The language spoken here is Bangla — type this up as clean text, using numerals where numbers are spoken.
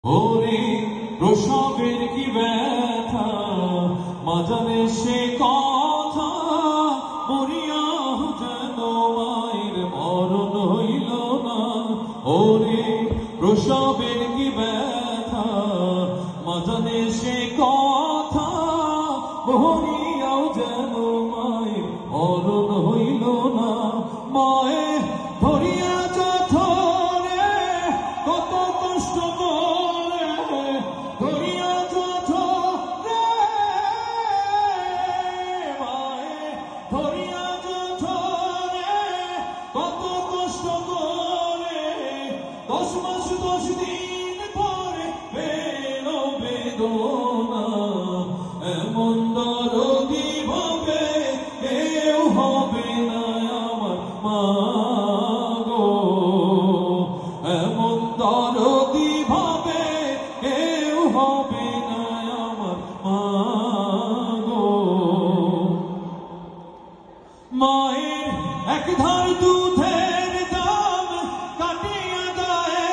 ওরে প্রসবের কি ব্যথা, মা জানে সে কথা। মরিয়া যেন মায়ের মরণ হইল না। ওরে প্রসবের কি ব্যথা, মা জানে সে কথা। মরিয়াও যেন মায়ের মরণ হইল না। মায়ে ধরিয়া যথরে কত কষ্ট ধরিয়া যথরে, মায়ে ধরিয়া যথরে কত কষ্ট করে। 10 মাস 10 দিন পরে পেল বেদনা। এমন দরদি ভাবে কেউ হবে না আমার মা গো। এমন দরদি ভাবে কেউ হবে